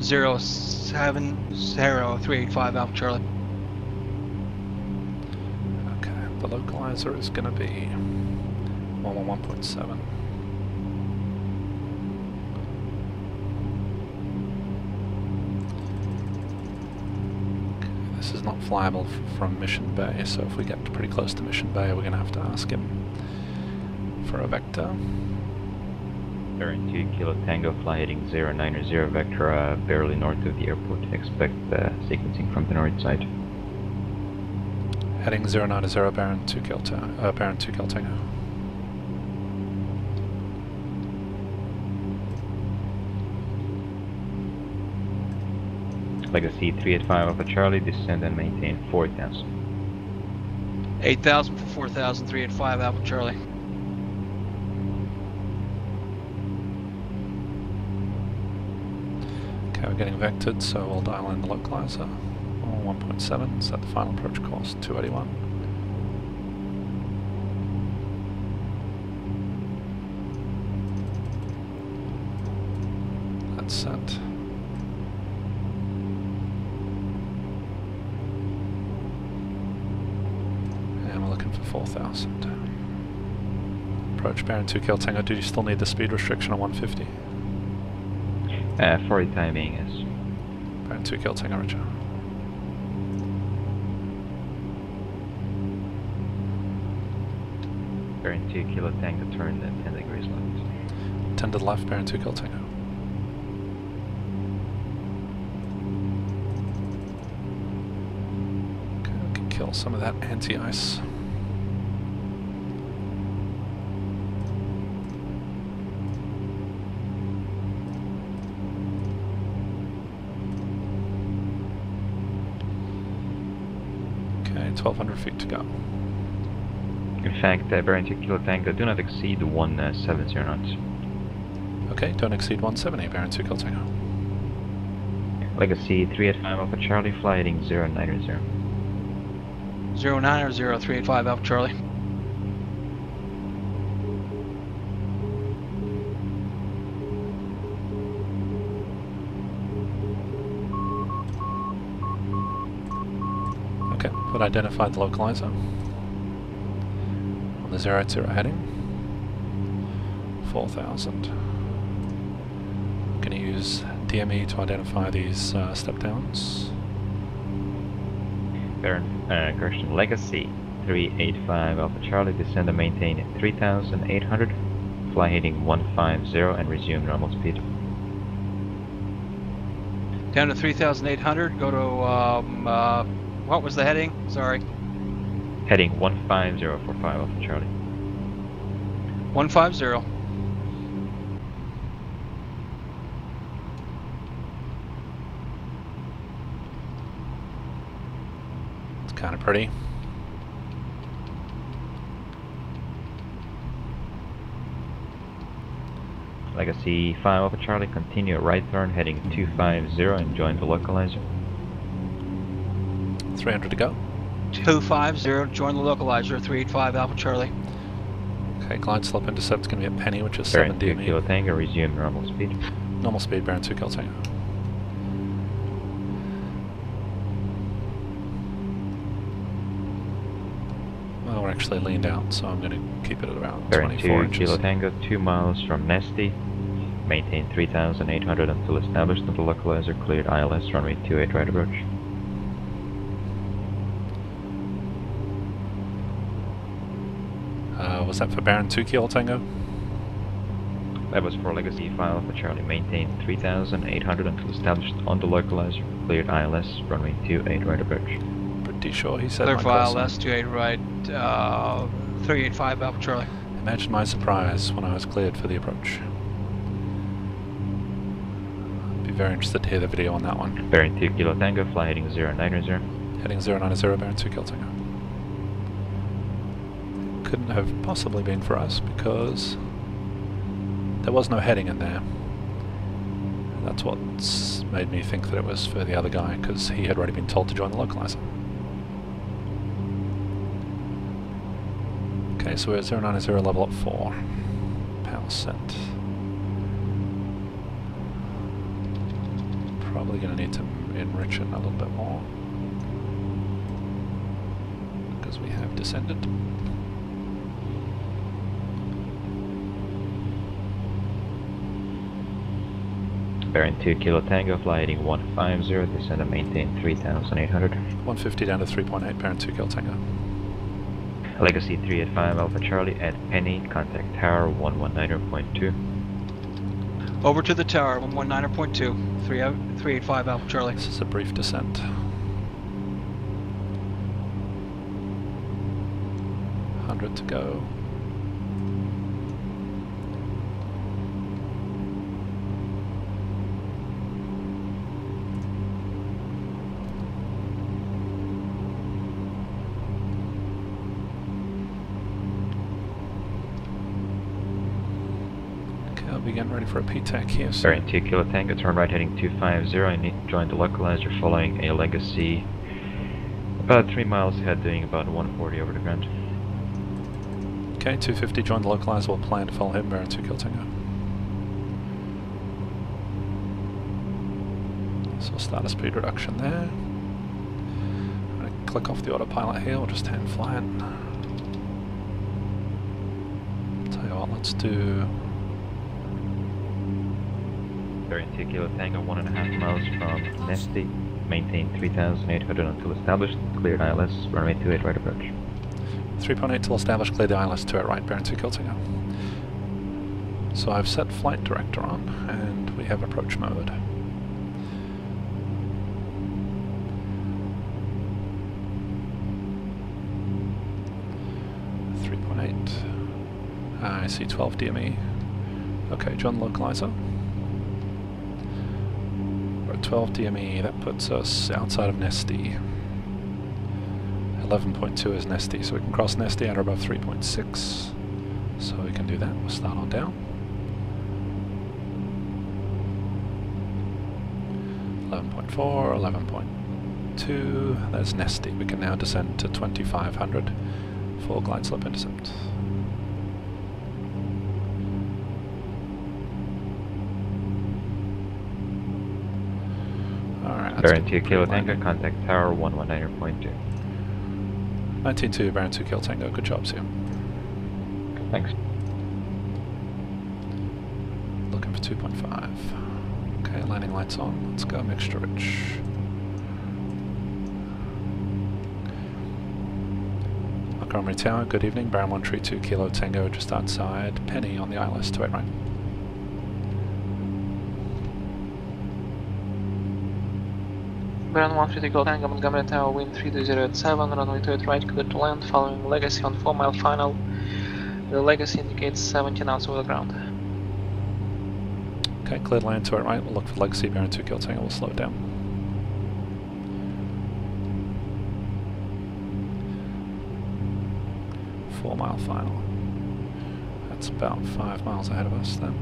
070, 385 Alpha Charlie. Okay, the localizer is going to be 111.7. This is not flyable from Mission Bay, so if we get pretty close to Mission Bay, we're going to have to ask him for a vector. Baron 2 Kilo Tango, fly heading 090, vector barely north of the airport. Expect sequencing from the north side. Heading 090, Baron 2 Kilo Tango. Legacy 385 Alpha Charlie, descend and maintain 4,000. 8,000 for 4,000, 385 Alpha Charlie. Okay, we're getting vectored, so we'll dial in the localizer. 1.7, set the final approach course, 281. That's set. looking for 4,000. Approach Baron 2 Kill Tango. Do you still need the speed restriction on 150? For the time being, yes. Baron 2 Kill Tango, roger. Baron 2 Kilo Tango, turn at 10 degrees left. 10 to the left, Baron 2 Kill Tango. Okay, we can kill some of that anti-ice. Okay, 1,200 feet to go. In fact, Baron 2 Kilo Tango, do not exceed 170 knots. Okay, don't exceed 170, Baron 2 Kill Tango. Legacy 385 Alpha Charlie, fly heading 090. 09 or 0385 Alpha Charlie. Okay, but identify the localizer. On the 080 heading. 4,000. Gonna use DME to identify these step downs. Baron, correction, Legacy 385 Alpha Charlie, descend and maintain 3,800, fly heading 150 and resume normal speed. Down to 3,800. Go to what was the heading? Sorry. Heading 15045 Alpha Charlie. 150. It's kind of pretty. Legacy 5 Alpha Charlie, continue right turn heading 250 and join the localizer. 300 to go. 250. Join the localizer. 385 Alpha Charlie. Okay, glide slope intercept's going to be a penny, which is Baron 7 2 Kilo DME. Tango, resume normal speed. Normal speed, Baron 2 Kill Tango. Well, we're actually leaned out, so I'm going to keep it at about Baron 24 2 inches. Kilo Tango, 2 miles from Nesty. Maintain 3,800 until established on the localizer, cleared ILS, runway 28 right approach. Was that for Baron 2 Kilo Tango? That was for Legacy 5 Alpha Charlie, maintain 3,800 until established on the localizer, cleared ILS, runway 28 right approach. Pretty sure he said Clear my for call sign. ILS 28 right. 385 Alpha Charlie. Imagine my surprise when I was cleared for the approach. Be very interested to hear the video on that one. Baron 2 Kilo Tango, fly heading 090. Heading 090, Baron 2 Kill Tango. Couldn't have possibly been for us because there was no heading in there. That's what's made me think that it was for the other guy, because he had already been told to join the localizer. Okay, so we're at 090 level up 4. Power set. Probably going to need to enrich it a little bit more, because we have descended. Baron 2 Kilo Tango, fly heading 150, descend and maintain 3,800. 150 down to 3.8, Baron 2 Kill Tango. Legacy 385 Alpha Charlie at Penny, contact tower 119.2. Over to the tower. 119.2. 385 Alpha Charlie. This is a brief descent. 100 to go. Be getting ready for a P-TAC here. So Baron 2 Kilo Tango, turn right heading 250 and join the localizer following a Legacy about 3 miles ahead, doing about 140 over the ground. okay, 250, join the localizer. We'll plan to follow him, Baron 2 Kill Tango. So we'll start a speed reduction there. I'm going to click off the autopilot here, we'll just hand fly it. Tell you what, let's do... Bearing 2 Kilo Tango, 1.5 miles from Nesty. Maintain 3,800 until established. Cleared ILS, runway 28 right approach. 3.8 till established, clear the ILS 2 at right, bearing 2 Kiltingo. So I've set flight director on, and we have approach mode. I see 12 DME. Okay, John localizer. We're at 12 DME, that puts us outside of Nesty. 11.2 is Nesty, so we can cross Nesty at or above 3.6. So we can do that. We'll start on down. 11.4, 11.2, there's Nesty. We can now descend to 2500 for glide slope intercept. Bearing 2 Kilo Tango, contact tower 119.2. 19.2, Baron 2 Kilo Tango, good job, Sam. Thanks. Looking for 2.5. Okay, landing lights on, let's go mixture rich. Montgomery Tower, good evening, Baron 132 Kilo Tango just outside Penny on the ILS to 8 right. Baron 130 Kilo Tango, Montgomery Tower, wind 320 at 7, runway 28 right, clear to land, following Legacy on 4 mile final. The Legacy indicates 70 knots over the ground. Okay, cleared land to 8 right, we'll look for Legacy, Baron 2 Kilo Tango, we'll slow it down. Mile final. That's about 5 miles ahead of us then.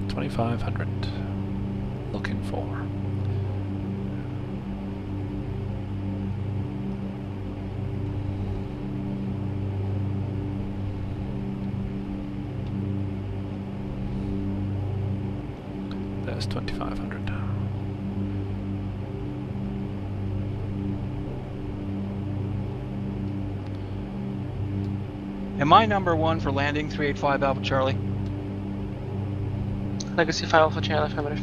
$2,500. Looking for. There's 2,500. Am I number 1 for landing 385 Alpha Charlie? Legacy 5 Alpha Channel, affirmative.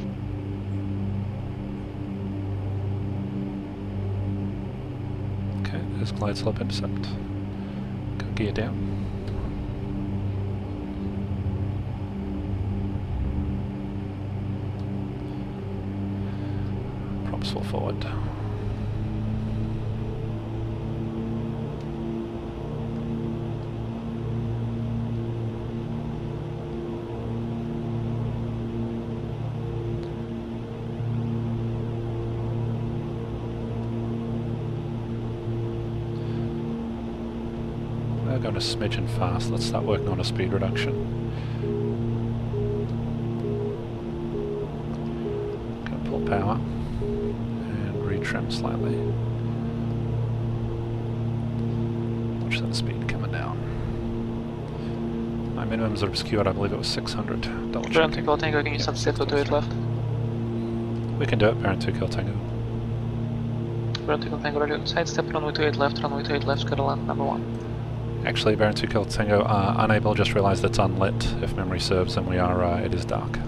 Okay, there's glide slope intercept. Go gear down. Props full forward. Going a smidgen fast, let's start working on a speed reduction. Gonna pull power and retrim slightly. Watch that speed coming down. My minimums are obscured, I believe it was 600. Double Baron 2 checking. Kilo Tango, can you sunset to 28 left? We can do it, Baron 2 Kilo Tango. Baron 2 Kilo Tango, roger. Sidestep, runway 28 left, runway 28 left, go to land number 1. Actually, Baron 2 Kilo Tango, unable, just realised it's unlit, if memory serves, and we are, it is dark.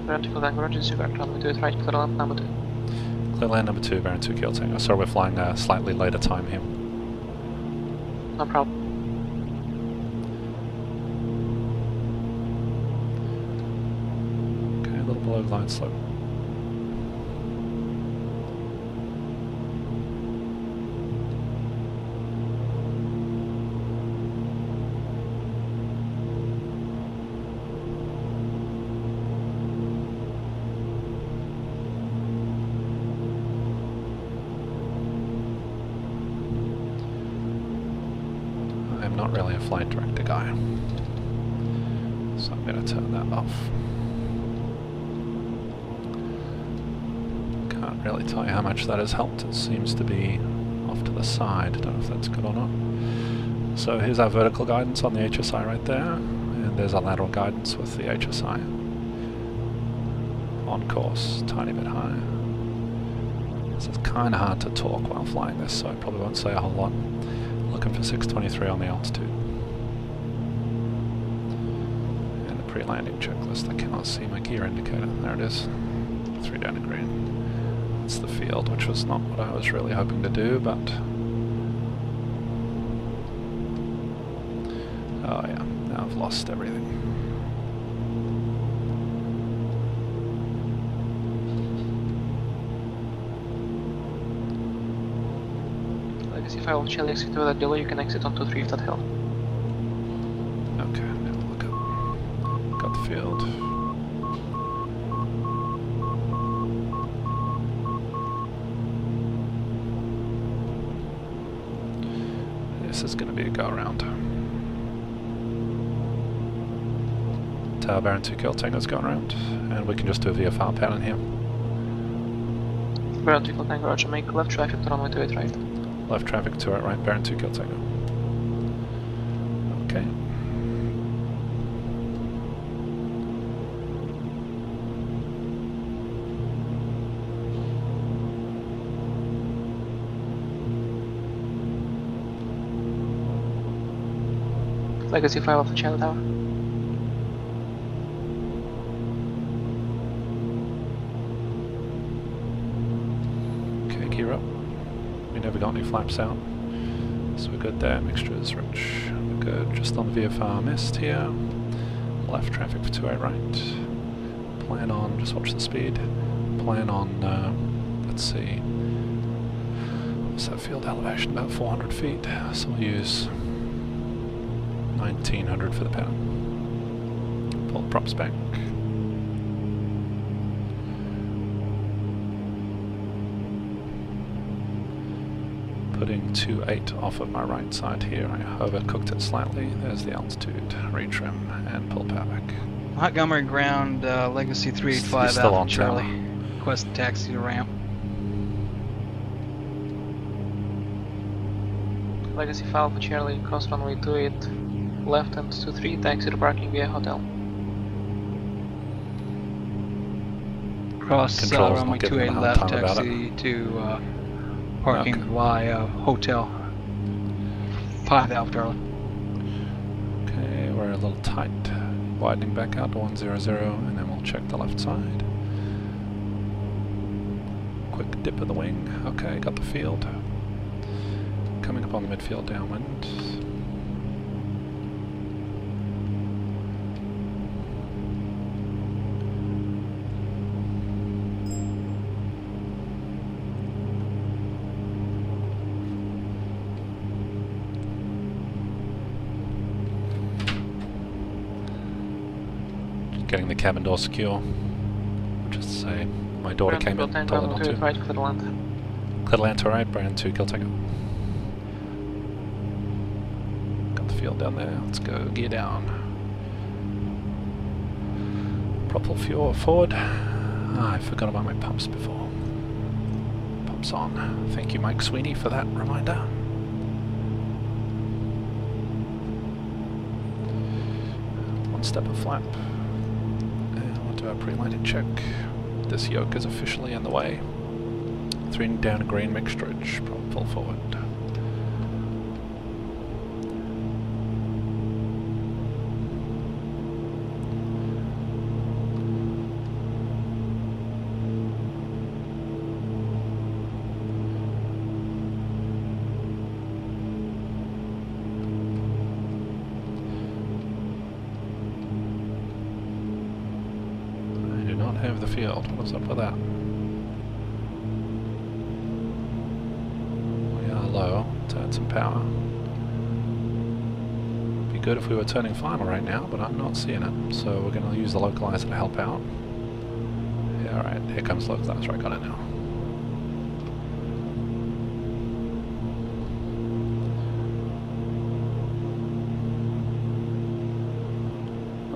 Baron 2 Kilo Tango, roger, disregard, runway 28 right, clear land number 2. Clear land number 2, Baron 2 Kilo Tango. Sorry, we're flying a slightly later time here. No problem. Okay, a little below glide slope. Not really a flight director guy, so I'm going to turn that off. Can't really tell you how much that has helped. It seems to be off to the side. Don't know if that's good or not. So here's our vertical guidance on the HSI right there, and there's our lateral guidance with the HSI. On course, tiny bit high. So it's kind of hard to talk while flying this, so I probably won't say a whole lot. Looking for 623 on the altitude. And the pre-landing checklist. I cannot see my gear indicator. There it is. 3 down to green. That's the field, which was not what I was really hoping to do, but... oh yeah, now I've lost everything. Legacy file shall exit without delay, you can exit on 23 if that helps. Okay, now look up. Got the field. This is going to be a go around. Tower Baron 2 Kill Tango's going around, and we can just do a VFR pattern here. Baron 2 Kill Tango, Roger, make left traffic to runway 28 right. Left traffic to right, Baron 2 Kill Tango. Okay. Legacy file of the channel tower. Okay, gear up. We never got any flaps out. So we're good there, mixture is rich. We're good, just on the VFR missed here. Left traffic for 28 right. Plan on, just watch the speed. Plan on, let's see. What's that field elevation? About 400 feet. So we'll use 1900 for the pattern. Pull the props back. Putting 28 off of my right side here. I overcooked it slightly. There's the altitude, retrim, and pull power back. Montgomery ground, Legacy 385 Still Alpha on Charlie. tower. Request taxi to ramp. Legacy file for Charlie, cross runway 28 left and 23, taxi to parking via hotel. Cross Controls runway not giving me a 28 hard left, time about taxi to parking Okay. via hotel. 5 Alpha Charlie. Okay, we're a little tight. Widening back out to 100, and then we'll check the left side. Quick dip of the wing. Okay, got the field. Coming up on the midfield downwind. Getting the cabin door secure. Just to say, my daughter came in, told her not to. Right, clear land. Clear land to right, Baron 2 Kill Tango. Got the field down there, let's go, gear down. Propel fuel forward. Ah, I forgot about my pumps before. Pumps on. Thank you, Mike Sweeney, for that reminder. One step of flap. And we'll do our pre-landing check. This yoke is officially in the way. 3 down to green mixturage, propel forward. I do not have the field. What's up with that? Low to add some power. Be good if we were turning final right now, but I'm not seeing it, so we're going to use the localizer to help out. Yeah, alright, here comes localizer, I got it now.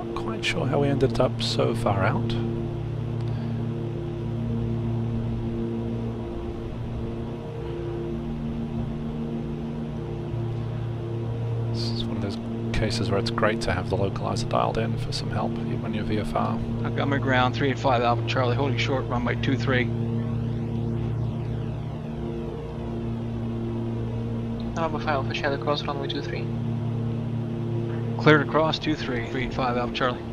Not quite sure how we ended up so far out. Cases where it's great to have the localizer dialed in for some help, even when you're VFR. Montgomery ground 385 Alpha Charlie, holding short runway 23. November 5 Alpha Charlie, cross runway 23. Cleared across 23, 385 Alpha Charlie.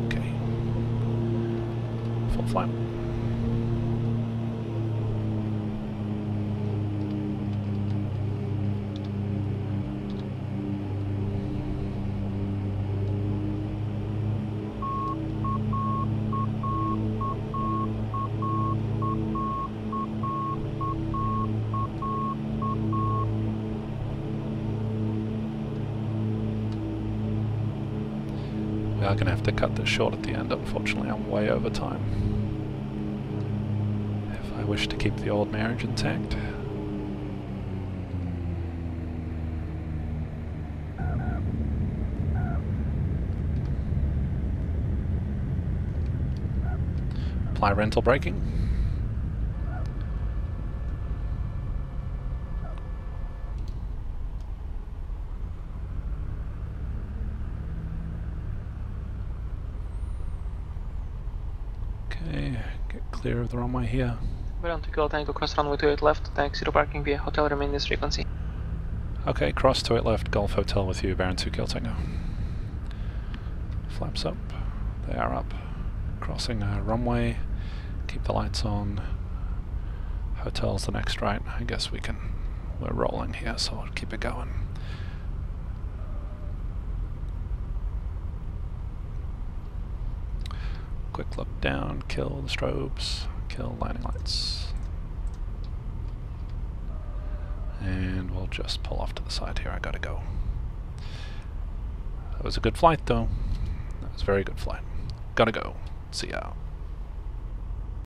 Okay. Full flight. We are going to have to cut this short at the end, unfortunately. I'm way over time. If I wish to keep the old marriage intact. Apply rental braking. Okay, get clear of the runway here. Baron to Kilo Tango, cross runway 28 left, taxi to parking via hotel, remain this frequency. Okay, cross to it left, Golf Hotel with you, Baron 2 Kilo Tango. Flaps up, they are up. Crossing a runway, keep the lights on. Hotel's the next right, I guess we're rolling here, so I'll keep it going. Quick look down, kill the strobes, kill landing lights. And we'll just pull off to the side here, I gotta go. That was a good flight though. That was a very good flight. Gotta go. See ya.